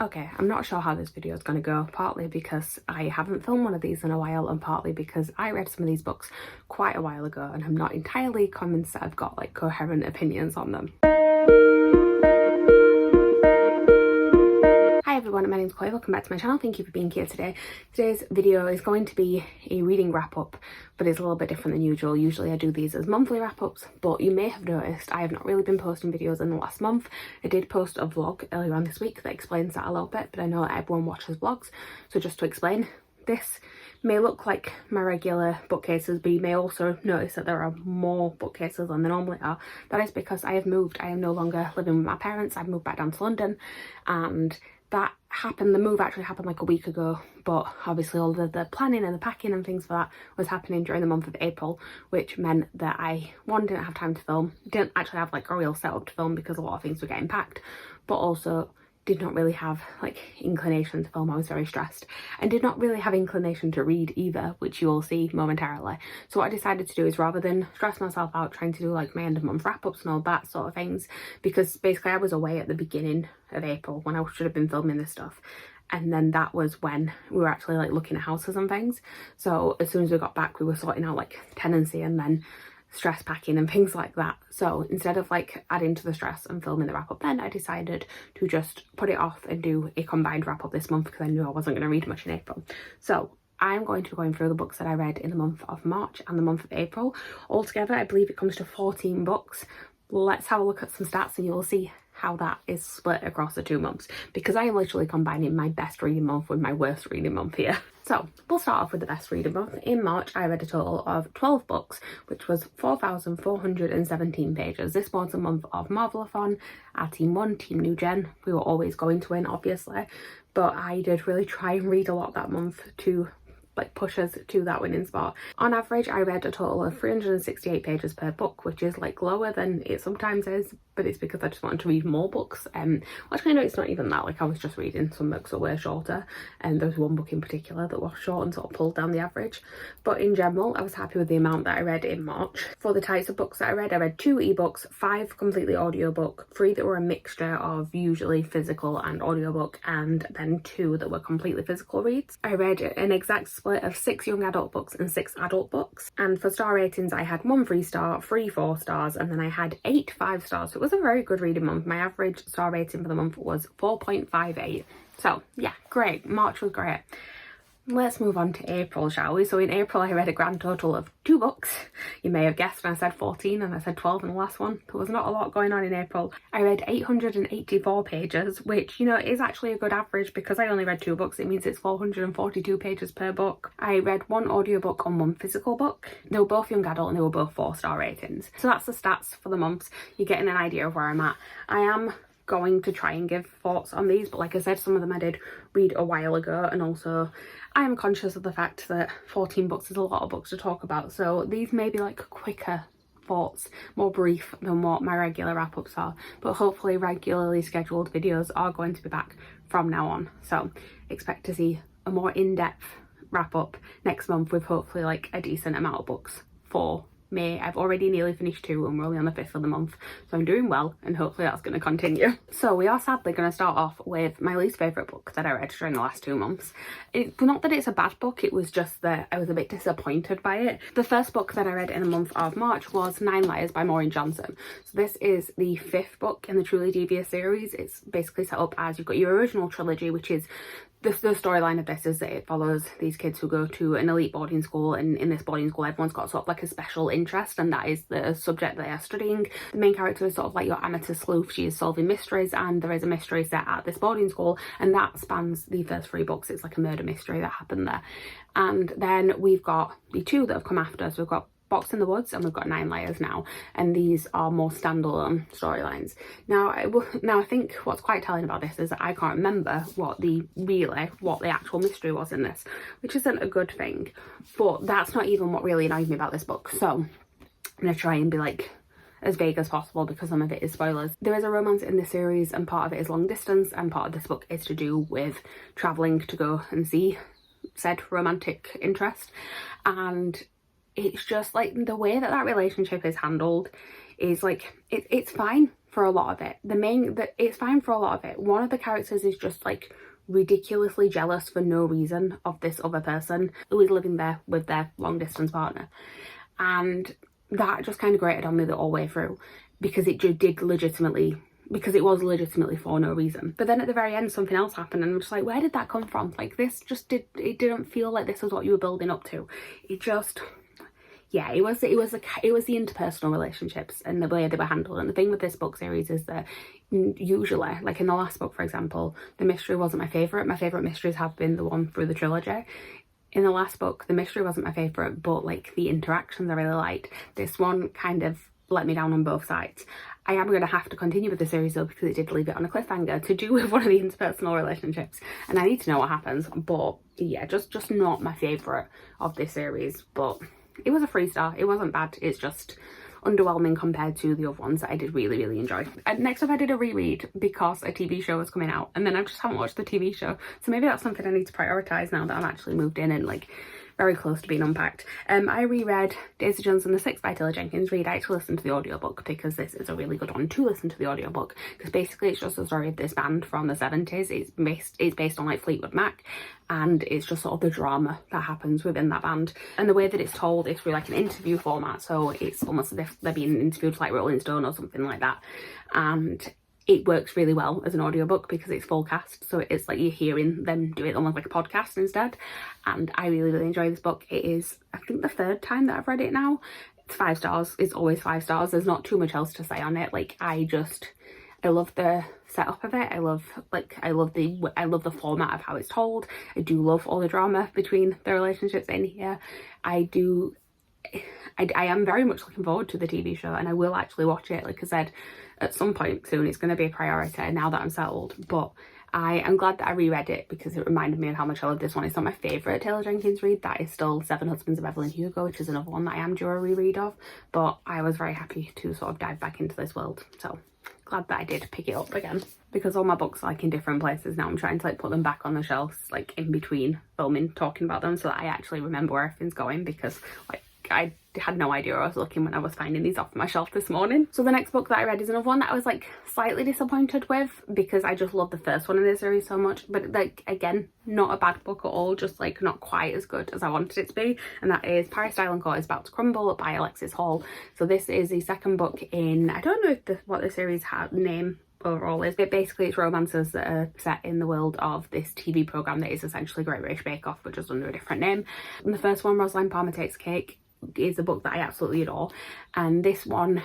Okay, I'm not sure how this video is going to go, partly because I haven't filmed one of these in a while and partly because I read some of these books quite a while ago and I'm not entirely convinced that I've got like coherent opinions on them. Hi everyone, my name's Chloe, welcome back to my channel. Thank you for being here today. Today's video is going to be a reading wrap up, but it's a little bit different than usual. Usually I do these as monthly wrap ups, but you may have noticed I have not really been posting videos in the last month. I did post a vlog earlier on this week that explains that a little bit, but I know that everyone watches vlogs, so just to explain, this may look like my regular bookcases, but you may also notice that there are more bookcases than there normally are. That is because I have moved. I am no longer living with my parents. I've moved back down to London, and that happened, the move actually happened like a week ago, but obviously all the planning and the packing and things for that was happening during the month of April, which meant that I, one, didn't have time to film, didn't actually have like a real setup to film because a lot of things were getting packed, but also did not really have like inclination to film. I was very stressed and did not really have inclination to read either, which you will see momentarily. So what I decided to do is, rather than stress myself out trying to do like my end of month wrap-ups and all that sort of things, because basically I was away at the beginning of April when I should have been filming this stuff, and then that was when we were actually like looking at houses and things. So as soon as we got back we were sorting out like tenancy and then stress packing and things like that. So instead of like adding to the stress and filming the wrap up then, I decided to just put it off and do a combined wrap up this month because I knew I wasn't going to read much in April. So I'm going to be going through the books that I read in the month of March and the month of April. Altogether I believe it comes to 14 books. Let's have a look at some stats and you'll see how that is split across the 2 months, because I am literally combining my best reading month with my worst reading month here. So we'll start off with the best reading month. In March I read a total of 12 books, which was 4,417 pages. This was a month of Marvelathon. Our team won, Team New Gen. We were always going to win, obviously, but I did really try and read a lot that month to like push us to that winning spot. On average I read a total of 368 pages per book, which is like lower than it sometimes is, but it's because I just wanted to read more books. Actually no, it's not even that, like I was just reading some books that were shorter, and there was one book in particular that was short and sort of pulled down the average, but in general I was happy with the amount that I read in March. For the types of books that I read 2 ebooks, 5 completely audiobook, 3 that were a mixture of usually physical and audiobook, and then 2 that were completely physical reads. I read an exact split of 6 young adult books and 6 adult books, and for star ratings I had 1 3-star, 3 4-stars, and then I had 8 5-stars. So it was a very good reading month. My average star rating for the month was 4.58. So yeah, great. March was great. Let's move on to April, shall we? So in April I read a grand total of 2 books. You may have guessed when I said 14 and I said 12 in the last one. There was not a lot going on in April. I read 884 pages, which, you know, is actually a good average because I only read 2 books. It means it's 442 pages per book. I read 1 audiobook and 1 physical book. They were both young adult and they were both 4-star ratings. So that's the stats for the months. You're getting an idea of where I'm at. I am going to try and give thoughts on these, but like I said, some of them I did read a while ago, and also I am conscious of the fact that 14 books is a lot of books to talk about, so these may be like quicker thoughts, more brief than what my regular wrap-ups are, but hopefully regularly scheduled videos are going to be back from now on, so expect to see a more in-depth wrap-up next month with hopefully like a decent amount of books for May. I've already nearly finished 2 and we're only on the 5th of the month, so I'm doing well and hopefully that's going to continue. So we are sadly going to start off with my least favourite book that I read during the last 2 months. It's not that it's a bad book, it was just that I was a bit disappointed by it. The first book that I read in the month of March was 9 Liars by Maureen Johnson. So this is the 5th book in the Truly Devious series. It's basically set up as you've got your original trilogy, which is the storyline of this is that it follows these kids who go to an elite boarding school, and in this boarding school everyone's got sort of like a special interest, and that is the subject they are studying. The main character is sort of like your amateur sleuth. She is solving mysteries, and there is a mystery set at this boarding school, and that spans the first 3 books. It's like a murder mystery that happened there. And then we've got the 2 that have come after, so we've got Box in the Woods and we've got 9 Liars now, and these are more standalone storylines. Now I think what's quite telling about this is that I can't remember what the actual mystery was in this, which isn't a good thing, but that's not even what really annoyed me about this book, so I'm gonna try and be like as vague as possible because some of it is spoilers. There is a romance in this series and part of it is long distance, and part of this book is to do with travelling to go and see said romantic interest, and it's just like the way that relationship is handled is like it's fine for a lot of it. It's fine for a lot of it. One of the characters is just like ridiculously jealous for no reason of this other person who is living there with their long distance partner, and that just kind of grated on me the whole way through, because it was legitimately for no reason. But then at the very end something else happened and I'm just like, where did that come from? Like, it didn't feel like this was what you were building up to. It just, yeah, it was the interpersonal relationships and the way they were handled. And the thing with this book series is that usually, like in the last book, for example, the mystery wasn't my favourite. My favourite mysteries have been the one through the trilogy. In the last book, the mystery wasn't my favourite, but like the interactions I really liked. This one kind of let me down on both sides. I am going to have to continue with the series though, because it did leave it on a cliffhanger to do with one of the interpersonal relationships, and I need to know what happens. But yeah, just not my favourite of this series, but it was a 3-star. It wasn't bad. It's just underwhelming compared to the other ones that I did really, really enjoy. And next up, I did a reread because a TV show was coming out, and then I just haven't watched the TV show, so maybe that's something I need to prioritise now that I'm actually moved in and like very close to being unpacked. I reread Daisy Jones and the Six by Taylor Jenkins Reid. I actually listened to the audiobook because this is a really good one to listen to the audiobook, because basically it's just the story of this band from the 70s. It's based on like Fleetwood Mac, and it's just sort of the drama that happens within that band. And the way that it's told is through like an interview format, so it's almost as if they're being interviewed like Rolling Stone or something like that. And it works really well as an audiobook because it's full cast, so it's like you're hearing them do it almost like a podcast instead. And I really, really enjoy this book. It is, I think, the 3rd time that I've read it now. It's 5 stars. It's always 5 stars. There's not too much else to say on it. Like, I love the setup of it. I love the format of how it's told. I do love all the drama between the relationships in here. I am very much looking forward to the TV show, and I will actually watch it. Like I said, at some point soon, it's going to be a priority now that I'm settled. But I am glad that I reread it because it reminded me of how much I love this one. It's not my favourite Taylor Jenkins read. That is still Seven Husbands of Evelyn Hugo, which is another one that I am due a reread of. But I was very happy to sort of dive back into this world. So glad that I did pick it up again, because all my books are like in different places now. I'm trying to like put them back on the shelves, like in between filming, talking about them, so that I actually remember where everything's going, because like I had no idea where I was looking when I was finding these off my shelf this morning. So the next book that I read is another one that I was like slightly disappointed with, because I just love the first one in the series so much. But like, again, not a bad book at all, just like not quite as good as I wanted it to be, and that is Paris Style & Co. is About to Crumble by Alexis Hall. So this is the second book in, I don't know if what the series name overall is, but basically it's romances that are set in the world of this TV programme that is essentially Great British Bake Off, but just under a different name. And the first one, Rosaline Palmer Takes Cake, is a book that I absolutely adore, and this one,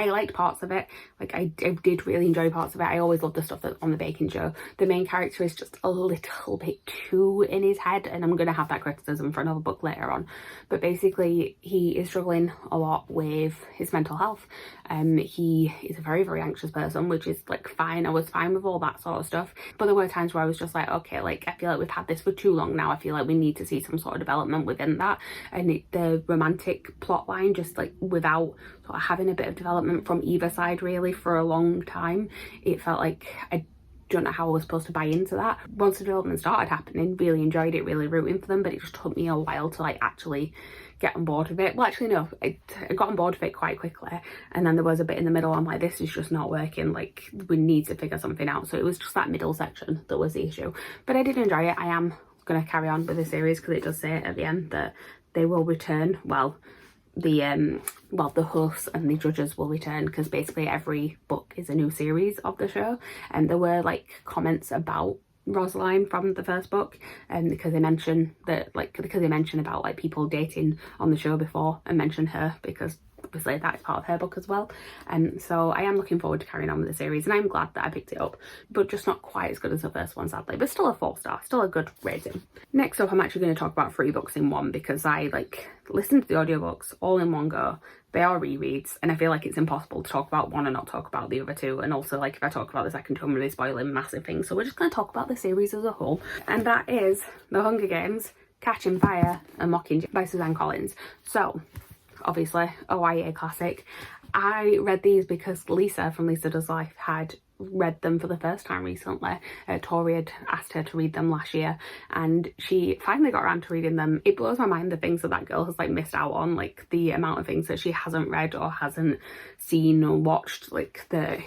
I liked parts of it. Like, I did really enjoy parts of it. I always love the stuff that's on the baking show. The main character is just a little bit too in his head, and I'm going to have that criticism for another book later on. But basically, he is struggling a lot with his mental health. He is a very, very anxious person, which is like fine. I was fine with all that sort of stuff. But there were times where I was just like, okay, like I feel like we've had this for too long now. I feel like we need to see some sort of development within that. And the romantic plot line, just like without sort of having a bit of development from either side really for a long time, it felt like I don't know how I was supposed to buy into that. Once the development started happening, really enjoyed it, really rooting for them, but it just took me a while to like actually get on board with it. Well, actually no, I got on board with it quite quickly, and then there was a bit in the middle I'm like, this is just not working, like we need to figure something out. So it was just that middle section that was the issue, but I did enjoy it. I am going to carry on with the series because it does say at the end that they will return. Well, the hosts and the judges will return, because basically every book is a new series of the show. And there were like comments about Rosaline from the first book, and because they mention about like people dating on the show before, and mention her because obviously that is part of her book as well. And so I am looking forward to carrying on with the series, and I'm glad that I picked it up, but just not quite as good as the first one sadly, but still a 4-star, still a good rating. Next up, I'm actually going to talk about 3 books in one, because I like listened to the audiobooks all in one go. They are rereads, and I feel like it's impossible to talk about one and not talk about the other 2. And also, like, if I talk about the second 2, I'm really spoiling massive things. So we're just going to talk about the series as a whole, and that is The Hunger Games, Catching Fire and Mockingjay by Suzanne Collins. So obviously a YA classic. I read these because Lisa from Lisa Does Life had read them for the first time recently. Tori had asked her to read them last year and she finally got around to reading them. It blows my mind the things that girl has like missed out on, like the amount of things that she hasn't read or hasn't seen or watched, like the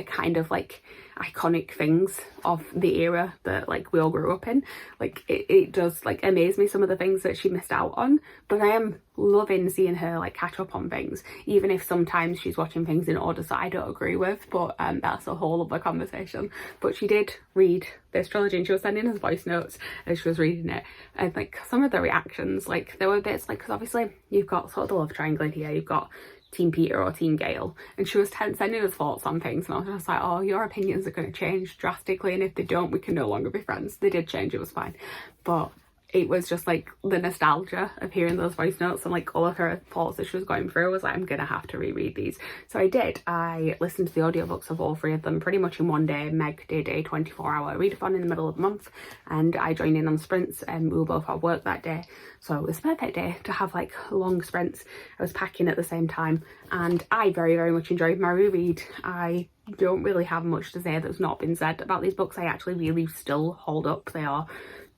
kind of like iconic things of the era that like we all grew up in. Like it does like amaze me some of the things that she missed out on, but I am loving seeing her like catch up on things, even if sometimes she's watching things in orders that I don't agree with, but that's a whole other conversation. But she did read this trilogy and she was sending us voice notes as she was reading it, and like some of the reactions, like there were bits like, because obviously you've got sort of the love triangle here, you've got Team Peter or Team Gale, and she was sending us thoughts on things, and I was just like, oh, your opinions are going to change drastically, and if they don't, we can no longer be friends. They did change, it was fine, but it was just like the nostalgia of hearing those voice notes and like all of her thoughts that she was going through was like, I'm gonna have to reread these. So I did. I listened to the audiobooks of all three of them pretty much in one day. Meg did a 24-hour readathon in the middle of the month and I joined in on sprints, and we were both at work that day, so it was a perfect day to have like long sprints. I was packing at the same time and I very, very much enjoyed my reread. I don't really have much to say that's not been said about these books. I actually really still hold up. They are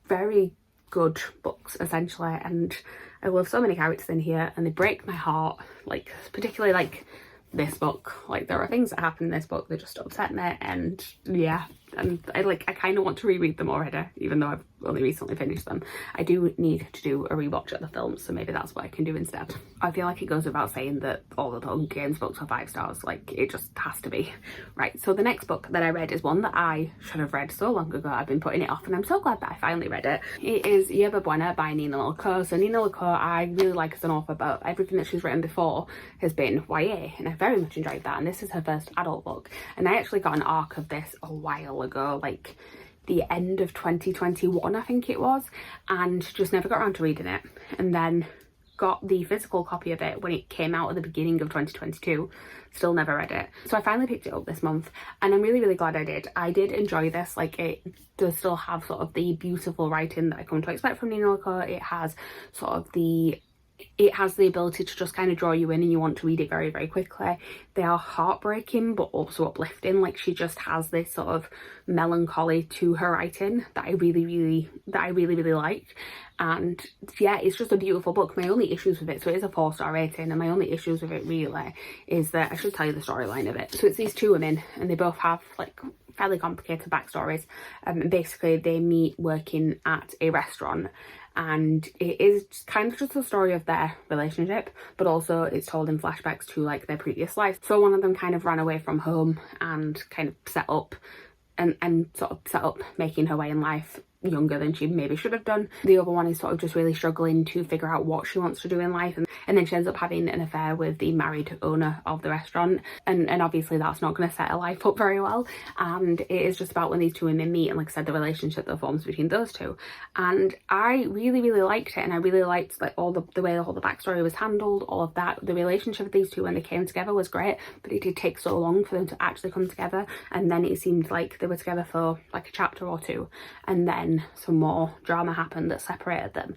very good books essentially, and I love so many characters in here and they break my heart, like particularly like this book. Like there are things that happen in this book that just upset me, and yeah, and I kind of want to reread them already, even though I've only recently finished them. I do need to do a rewatch at the film, so maybe that's what I can do instead. I feel like it goes without saying that all of the Hunger Games books are 5 stars, like it just has to be. Right, so the next book that I read is one that I should have read so long ago. I've been putting it off and I'm so glad that I finally read it. It is Yerba Buena by Nina Lilko. So Nina Lilko I really like as an author, but everything that she's written before has been YA, and I very much enjoyed that, and this is her first adult book. And I actually got an arc of this a while ago, like the end of 2021 I think it was, and just never got around to reading it, and then got the physical copy of it when it came out at the beginning of 2022, still never read it. So I finally picked it up this month and I'm really, really glad I did. I did enjoy this. Like it does still have sort of the beautiful writing that I come to expect from Nina Lilko. It has sort of it has the ability to just kind of draw you in and you want to read it very, very quickly. They are heartbreaking but also uplifting. Like she just has this sort of melancholy to her writing that I really, really like. And yeah, it's just a beautiful book. My only issues with it, so it is a 4-star rating, and my only issues with it really is that I should tell you the storyline of it. So it's these two women and they both have like fairly complicated backstories. Basically they meet working at a restaurant, and it is kind of just a story of their relationship, but also it's told in flashbacks to like their previous life. So one of them kind of ran away from home and kind of set up making her way in life younger than she maybe should have done. The other one is sort of just really struggling to figure out what she wants to do in life, and then she ends up having an affair with the married owner of the restaurant, and obviously that's not going to set her life up very well. And it is just about when these two women meet and, like I said, the relationship that forms between those two. And I really, really liked it, and I really liked like all the way all the backstory was handled, all of that. The relationship of these two when they came together was great, but it did take so long for them to actually come together, and then it seemed like they were together for like a chapter or two, and then some more drama happened that separated them.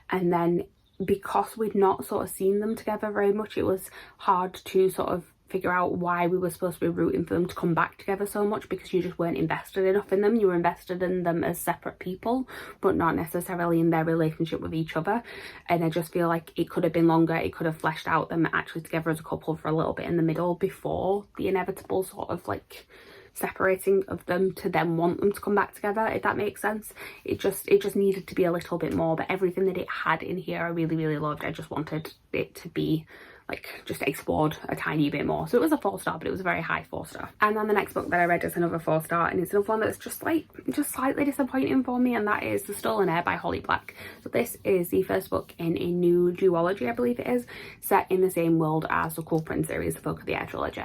And then because we'd not sort of seen them together very much, it was hard to sort of figure out why we were supposed to be rooting for them to come back together so much, because you just weren't invested enough in them. You were invested in them as separate people, but not necessarily in their relationship with each other. And I just feel like it could have been longer. It could have fleshed out them actually together as a couple for a little bit in the middle before the inevitable sort of like separating of them to then want them to come back together, if that makes sense. It just needed to be a little bit more, but everything that it had in here I really, really loved. I just wanted it to be like just explored a tiny bit more. So it was a 4-star, but it was a very high 4-star. And then the next book that I read is another 4-star, and it's another one that's just slightly disappointing for me, and that is The Stolen Heir by Holly Black. So this is the first book in a new duology, I believe it is, set in the same world as the Cool Prince series, the Folk of the Air trilogy.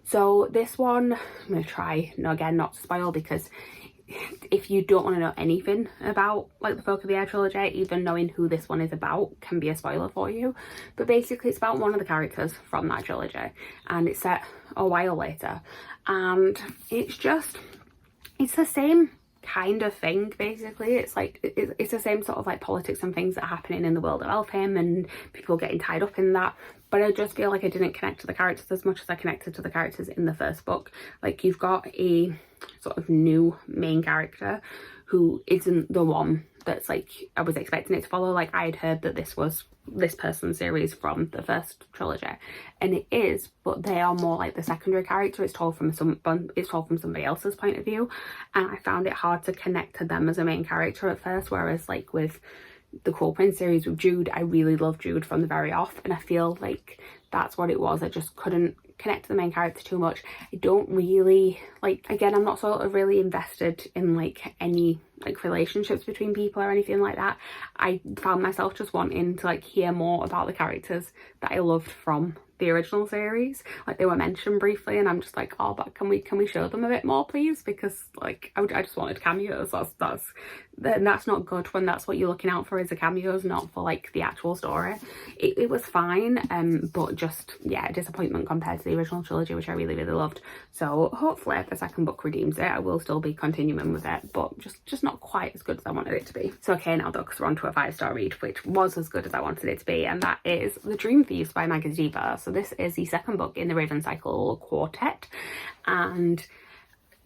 So this one, I'm going to try, again, not to spoil, because if you don't want to know anything about like the Folk of the Air trilogy, even knowing who this one is about can be a spoiler for you. But basically it's about one of the characters from that trilogy, and it's set a while later, and it's the same kind of thing. Basically it's like it's the same sort of like politics and things that are happening in the world of Elfham and people getting tied up in that, but I just feel like I didn't connect to the characters as much as I connected to the characters in the first book. Like, you've got a sort of new main character who isn't the one that's like I was expecting it to follow. Like, I had heard that this was this person's series from the first trilogy, and it is, but they are more like the secondary character. It's told from somebody else's point of view, and I found it hard to connect to them as a main character at first, whereas like with the Cruel Prince series with Jude, I really loved Jude from the very off, and I feel like that's what it was. I just couldn't connect to the main character too much. I don't really like, again, I'm not sort of really invested in like any like relationships between people or anything like that. I found myself just wanting to like hear more about the characters that I loved from the original series. Like, they were mentioned briefly and I'm just like, oh, but can we show them a bit more please, because like I just wanted cameos. That's not good when that's what you're looking out for, is the cameos, not for like the actual story. It was fine, but just, yeah, a disappointment compared to the original trilogy, which I really loved. So hopefully if the second book redeems it, I will still be continuing with it, but just not quite as good as I wanted it to be. So okay, now though, because we're on to a 5-star read, which was as good as I wanted it to be, and that is The Dream Thieves by Maggie Diva. So this is the second book in the Raven Cycle quartet, and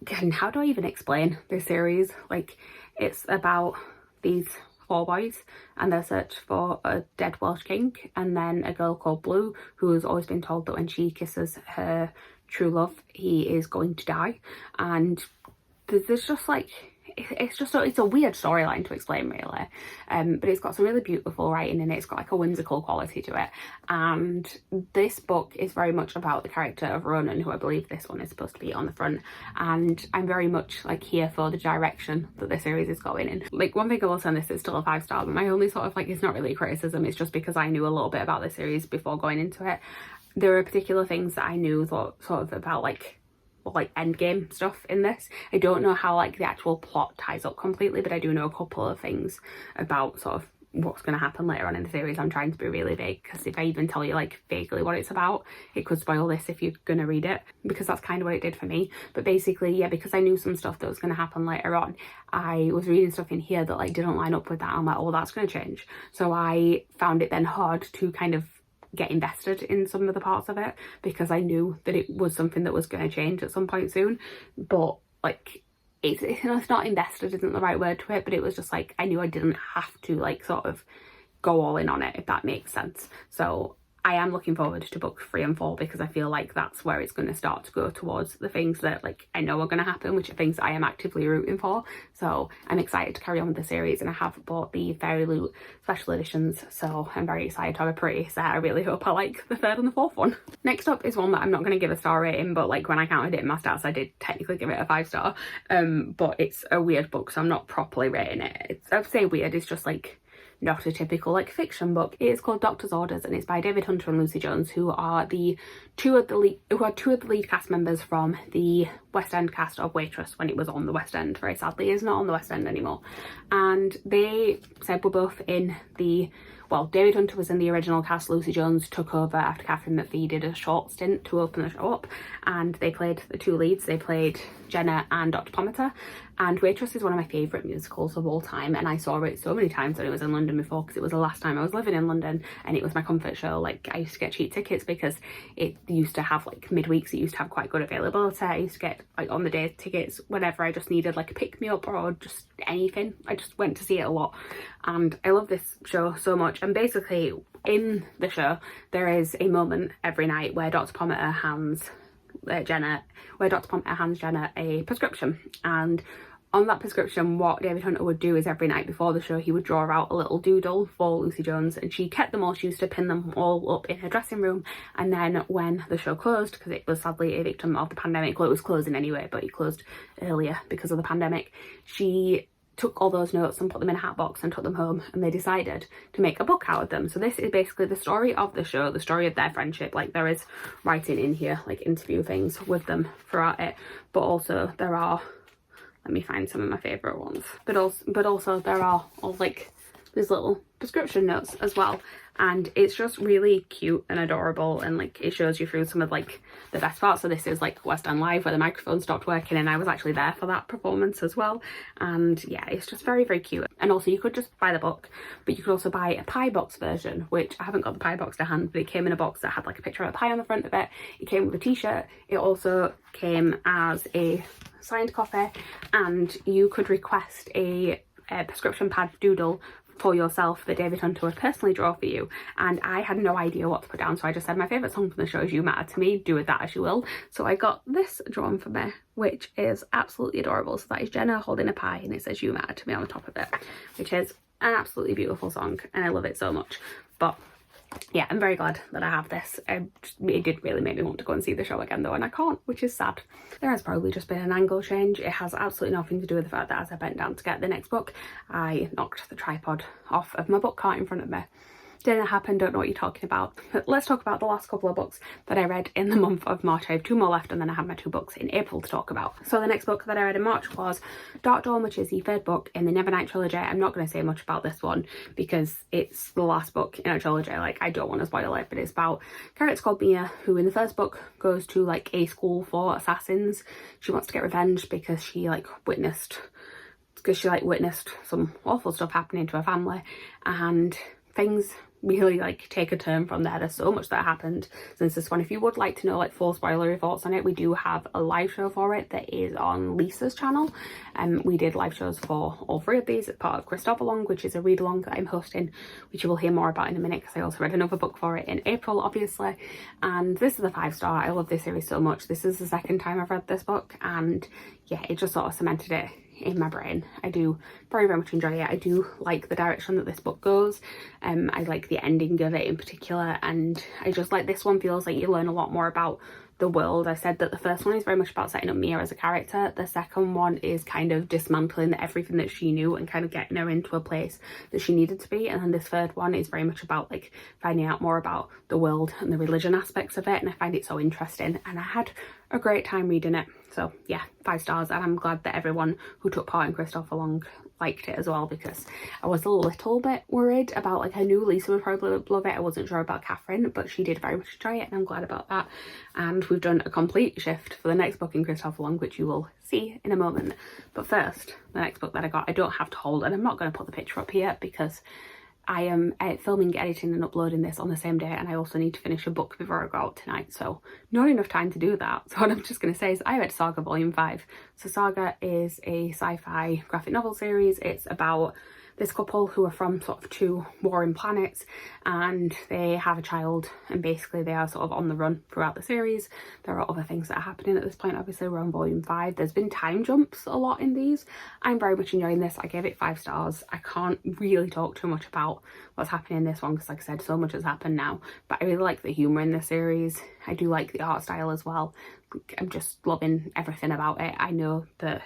again, how do I even explain this series? Like, it's about these 4 boys and their search for a dead Welsh king, and then a girl called Blue who has always been told that when she kisses her true love he is going to die. And there's just like, it's a weird storyline to explain really, but it's got some really beautiful writing in it. It's got like a whimsical quality to it, and this book is very much about the character of Ronan, who I believe this one is supposed to be on the front, and I'm very much like here for the direction that the series is going in. Like, one thing I will say on this, is still a 5-star, but my only sort of like, it's not really a criticism, it's just because I knew a little bit about the series before going into it. There are particular things that I knew sort of about like endgame stuff in this. I don't know how like the actual plot ties up completely, but I do know a couple of things about sort of what's going to happen later on in the series. I'm trying to be really vague, because if I even tell you like vaguely what it's about, it could spoil this if you're going to read it, because that's kind of what it did for me. But basically, yeah, because I knew some stuff that was going to happen later on, I was reading stuff in here that like didn't line up with that. I'm like, oh, that's going to change. So I found it then hard to kind of get invested in some of the parts of it, because I knew that it was something that was going to change at some point soon. But like, it's not invested isn't the right word to it, but it was just like, I knew I didn't have to like sort of go all in on it, if that makes sense. So I am looking forward to books 3 and 4, because I feel like that's where it's going to start to go towards the things that like I know are going to happen, which are things I am actively rooting for. So I'm excited to carry on with the series, and I have bought the Fairy Loot special editions, so I'm very excited to have a pretty set. I really hope I like the 3rd and the 4th one. Next up is one that I'm not going to give a star rating, but like when I counted it in my stats, I did technically give it a 5-star, but it's a weird book, so I'm not properly rating it. I'd say weird, it's just like not a typical like fiction book. It is called Doctor's Orders, and it's by David Hunter and Lucy Jones, who are two of the lead cast members from the West End cast of Waitress when it was on the West End. Very sadly, it's not on the West End anymore. And they said we're both in the, well, David Hunter was in the original cast. Lucy Jones took over after Catherine McPhee did a short stint to open the show up, and they played the 2 leads. They played Jenna and Dr. Pomatter, and Waitress is one of my favourite musicals of all time, and I saw it so many times when it was in London before, because it was the last time I was living in London, and it was my comfort show. Like, I used to get cheap tickets because it used to have like midweeks, it used to have quite good availability. I used to get like on the day tickets whenever I just needed like a pick me up or just anything. I just went to see it a lot, and I love this show so much. And basically in the show there is a moment every night where Dr. Pomatter hands Jenna a prescription, and on that prescription what David Hunter would do is every night before the show he would draw out a little doodle for Lucy Jones, and she kept them all. She used to pin them all up in her dressing room, and then when the show closed, because it was sadly a victim of the pandemic, well, it was closing anyway, but it closed earlier because of the pandemic, she took all those notes and put them in a hat box and took them home, and they decided to make a book out of them. So this is basically the story of the show, the story of their friendship. Like, there is writing in here, like interview things with them throughout it, but also there are, let me find some of my favourite ones, but also there are all like there's little prescription notes as well, and it's just really cute and adorable, and like it shows you through some of like the best parts. So this is like West End Live where the microphone stopped working, and I was actually there for that performance as well. And yeah, it's just very, very cute. And also you could just buy the book, but you could also buy a pie box version, which I haven't got the pie box to hand, but it came in a box that had like a picture of a pie on the front of it. It came with a t-shirt. It also came as a signed copy, and you could request a prescription pad doodle for yourself that David Hunter would personally draw for you. And I had no idea what to put down, so I just said my favourite song from the show is You Matter to Me, do with that as you will. So I got this drawn for me, which is absolutely adorable. So that is Jenna holding a pie, and it says You Matter to Me on the top of it, which is an absolutely beautiful song, and I love it so much. But yeah, I'm very glad that I have this. It did really make me want to go and see the show again though, and I can't, which is sad. There has probably just been an angle change. It has absolutely nothing to do with the fact that as I bent down to get the next book, I knocked the tripod off of my book cart in front of me. Didn't happen, don't know what you're talking about. But let's talk about the last couple of books that I read in the month of March. I have 2 more left, and then I have my 2 books in April to talk about. So the next book that I read in March was Dark Dawn, which is the 3rd book in the Nevernight trilogy. I'm not going to say much about this one because it's the last book in a trilogy. Like, I don't want to spoil it, but it's about a character called Mia, who in the 1st book goes to like a school for assassins. She wants to get revenge because she witnessed some awful stuff happening to her family, and things really like take a turn from there. There's so much that happened since this one. If you would like to know like full spoilery thoughts on it, we do have a live show for it that is on Lisa's channel, and we did live shows for all 3 of these as part of Christopher Along, which is a read along that I'm hosting, which you will hear more about in a minute because I also read another book for it in April obviously. And this is a 5-star. I love this series so much. This is the 2nd time I've read this book, and yeah, it just sort of cemented it in my brain. I do very, very much enjoy it. I do like the direction that this book goes. I like the ending of it in particular, and I just like this one feels like you learn a lot more about the world. I said that the first one is very much about setting up Mia as a character. The second one is kind of dismantling everything that she knew and kind of getting her into a place that she needed to be. And then this 3rd one is very much about like finding out more about the world and the religion aspects of it, and I find it so interesting, and I had a great time reading it. So yeah, 5 stars, and I'm glad that everyone who took part in Christopher Long liked it as well, because I was a little bit worried about, like, I knew Lisa would probably love it. I wasn't sure about Catherine, but she did very much enjoy it, and I'm glad about that. And we've done a complete shift for the next book in Christopher Long, which you will see in a moment. But first, the next book that I got, I don't have to hold, and I'm not going to put the picture up here because I am filming, editing and uploading this on the same day, and I also need to finish a book before I go out tonight, so not enough time to do that. So what I'm just going to say is I read Saga Volume 5. So Saga is a sci-fi graphic novel series. It's about this couple who are from sort of 2 warring planets, and they have a child, and basically they are sort of on the run throughout the series. There are other things that are happening at this point. Obviously we're on volume 5. There's been time jumps a lot in these. I'm very much enjoying this. I gave it 5 stars. I can't really talk too much about what's happening in this one because, like I said, so much has happened now, but I really like the humour in this series. I do like the art style as well. I'm just loving everything about it. I know that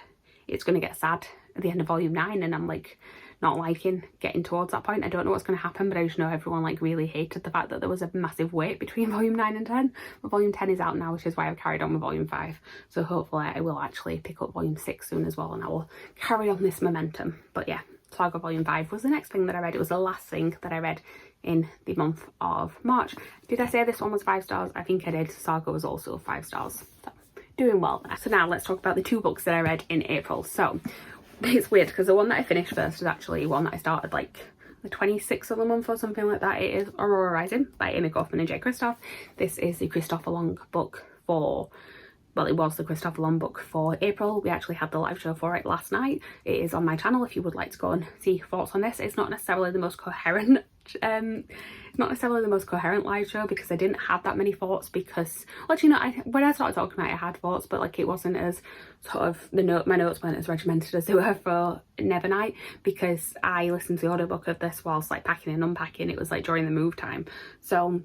it's going to get sad at the end of volume 9, and I'm like not liking getting towards that point. I don't know what's going to happen, but I just know everyone like really hated the fact that there was a massive wait between volume 9 and 10. But volume 10 is out now, which is why I've carried on with volume 5. So hopefully I will actually pick up volume 6 soon as well, and I will carry on this momentum. But yeah, Saga volume 5 was the next thing that I read. It was the last thing that I read in the month of March. Did I say this one was 5 stars? I think I did. Saga was also 5 stars. So doing well there. So now let's talk about the 2 books that I read in April. So it's weird because the one that I finished first is actually one that I started like the 26th of the month or something like that. It is Aurora Rising by Amy Kaufman and Jay Kristoff. This is the Christopher Long book for, well, it was the Christopher Long book for April. We actually had the live show for it last night. It is on my channel if you would like to go and see thoughts on this. It's not necessarily the most coherent live show because I didn't have that many thoughts because, well, you know, when I started talking about it, I had thoughts, but like it wasn't as sort of, my notes weren't as regimented as they were for Nevernight because I listened to the audiobook of this whilst like packing and unpacking. It was like during the move time. So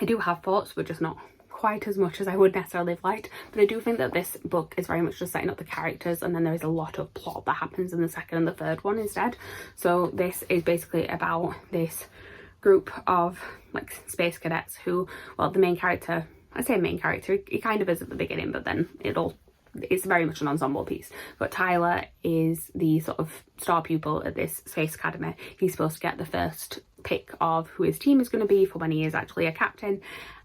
I do have thoughts, but just not quite as much as I would necessarily have liked. But I do think that this book is very much just setting up the characters, and then there is a lot of plot that happens in the 2nd and the 3rd one instead. So this is basically about this group of like space cadets who, well, the main character, I say main character, he kind of is at the beginning, but then it all it's very much an ensemble piece. But Tyler is the sort of star pupil at this space academy. He's supposed to get the first pick of who his team is going to be for when he is actually a captain.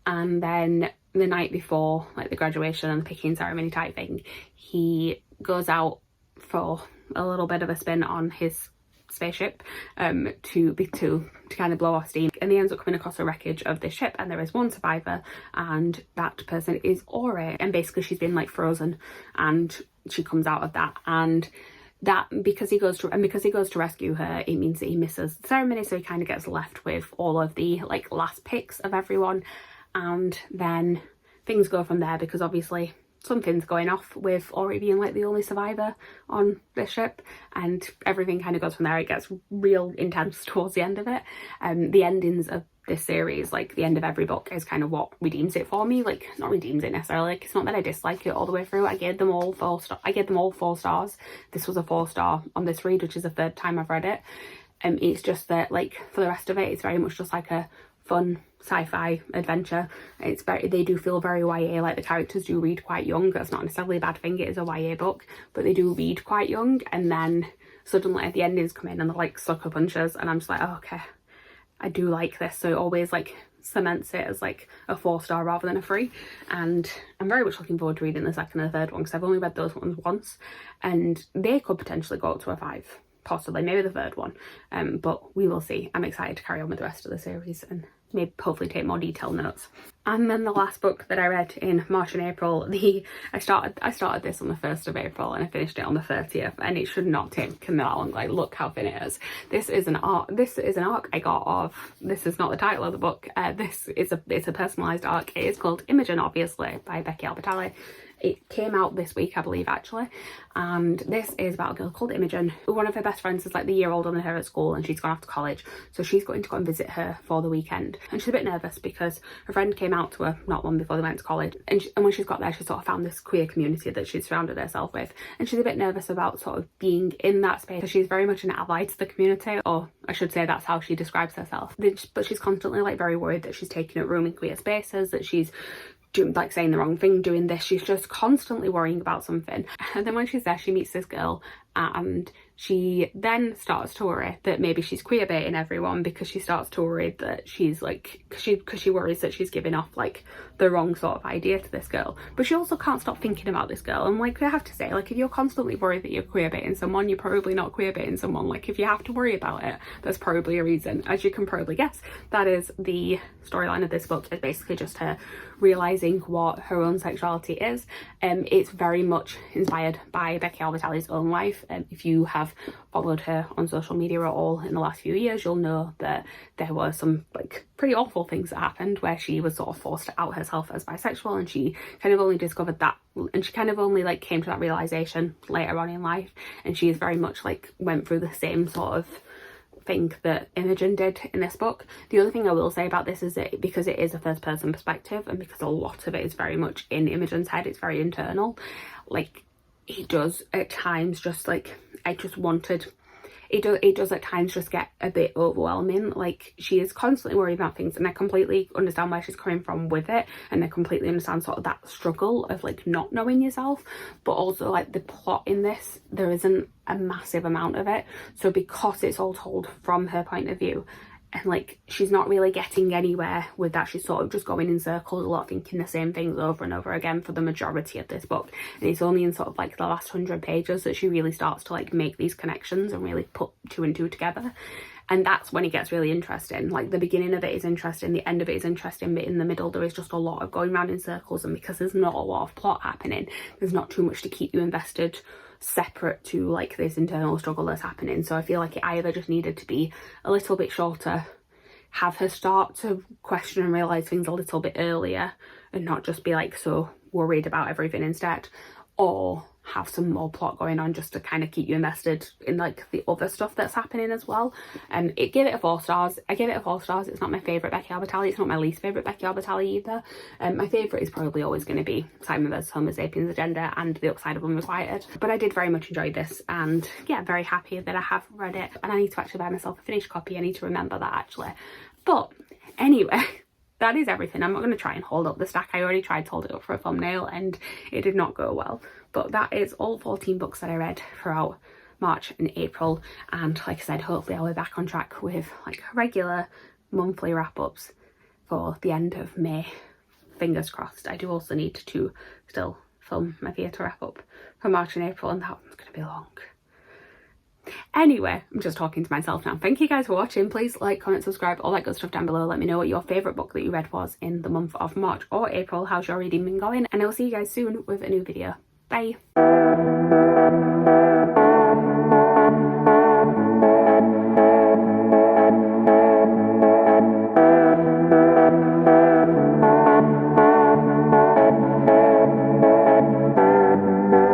And then the night before, like the graduation and the picking ceremony type thing, he goes out for a little bit of a spin on his spaceship to kind of blow off steam, and he ends up coming across the wreckage of this ship, and there is one survivor, and that person is Aurora, and basically she's been like frozen and she comes out of that, and that because he goes to rescue her, it means that he misses the ceremony, so he kind of gets left with all of the like last picks of everyone. And then things go from there, because obviously something's going off with Ori being like the only survivor on this ship, and everything kind of goes from there. It gets real intense towards the end of it. The endings of this series, like the end of every book, is kind of what redeems it for me. Like, not redeems it necessarily, like it's not that I dislike it all the way through. I gave them all 4 stars. This was a 4-star on this read, which is the 3rd time I've read it. It's just that, like, for the rest of it, it's very much just like a fun sci-fi adventure. They do feel very YA, like the characters do read quite young. That's not necessarily a bad thing, it is a YA book, but they do read quite young, and then suddenly the endings come in and they're like sucker punches, and I'm just like, oh, okay, I do like this. So it always like cements it as like a 4-star rather than a 3, and I'm very much looking forward to reading the second and the third one, because I've only read those ones once, and they could potentially go up to a 5, possibly, maybe the third one, but we will see. I'm excited to carry on with the rest of the series and maybe hopefully take more detailed notes. And then the last book that I read in March and April, I started this on the 1st of April and I finished it on the 30th, and it should not take me that long. Like, look how thin it is. This is an arc I got of, this is not the title of the book, it's a personalised arc. It is called Imogen, obviously, by Becky Albertalli. It came out this week, I believe, actually, and this is about a girl called Imogen. One of her best friends is like the year older than her at school, and she's gone off to college, so she's going to go and visit her for the weekend, and she's a bit nervous because her friend came out to her not long before they went to college, and when she's got there, she sort of found this queer community that she's surrounded herself with, and she's a bit nervous about sort of being in that space, because she's very much an ally to the community, or I should say that's how she describes herself, but she's constantly like very worried that she's taking up room in queer spaces, that she's like saying the wrong thing, doing this. She's just constantly worrying about something. And then when she's there, she meets this girl, and she then starts to worry that maybe she's queer baiting everyone, because she starts to worry that she's like, because she worries that she's giving off like the wrong sort of idea to this girl. But she also can't stop thinking about this girl, and like, I have to say, like, if you're constantly worried that you're queer baiting someone, you're probably not queer baiting someone. Like, if you have to worry about it, there's probably a reason. As you can probably guess, that is the storyline of this book. Is basically just her realizing what her own sexuality is. It's very much inspired by Becky Albertalli's own life. If you have followed her on social media at all in the last few years, you'll know that there were some like pretty awful things that happened where she was sort of forced to out herself as bisexual, and she kind of only discovered that, and she kind of only like came to that realization later on in life, and she is very much like went through the same sort of thing that Imogen did in this book. The other thing I will say about this is that because it is a first person perspective, and because a lot of it is very much in Imogen's head, it's very internal, like it does at times just like, it does at times just get a bit overwhelming. Like, she is constantly worried about things, and I completely understand where she's coming from with it, and I completely understand sort of that struggle of like not knowing yourself, but also like the plot in this, there isn't a massive amount of it, so because it's all told from her point of view, and like she's not really getting anywhere with that, she's sort of just going in circles a lot, thinking the same things over and over again for the majority of this book, and it's only in sort of like the last 100 pages that she really starts to like make these connections and really put 2 and 2 together. And that's when it gets really interesting. Like, the beginning of it is interesting, the end of it is interesting, but in the middle there is just a lot of going around in circles, and because there's not a lot of plot happening, there's not too much to keep you invested separate to like this internal struggle that's happening. So I feel like it either just needed to be a little bit shorter, have her start to question and realise things a little bit earlier, and not just be like so worried about everything instead, or have some more plot going on just to kind of keep you invested in like the other stuff that's happening as well. It gave it a 4 stars. I gave it a 4 stars. It's not my favourite Becky Albertalli. It's not my least favourite Becky Albertalli either. My favourite is probably always going to be Simon vs Homo Sapiens Agenda and The Upside of Unrequited. But I did very much enjoy this, and yeah, very happy that I have read it, and I need to actually buy myself a finished copy. I need to remember that actually. But anyway, that is everything. I'm not going to try and hold up the stack. I already tried to hold it up for a thumbnail and it did not go well. But that is all 14 books that I read throughout March and April, and like I said, hopefully I'll be back on track with like regular monthly wrap-ups for the end of May. Fingers crossed. I do also need to still film my theatre wrap-up for March and April, and that one's going to be long. Anyway, I'm just talking to myself now. Thank you guys for watching. Please like, comment, subscribe, all that good stuff down below. Let me know what your favourite book that you read was in the month of March or April. How's your reading been going? And I will see you guys soon with a new video. Bye.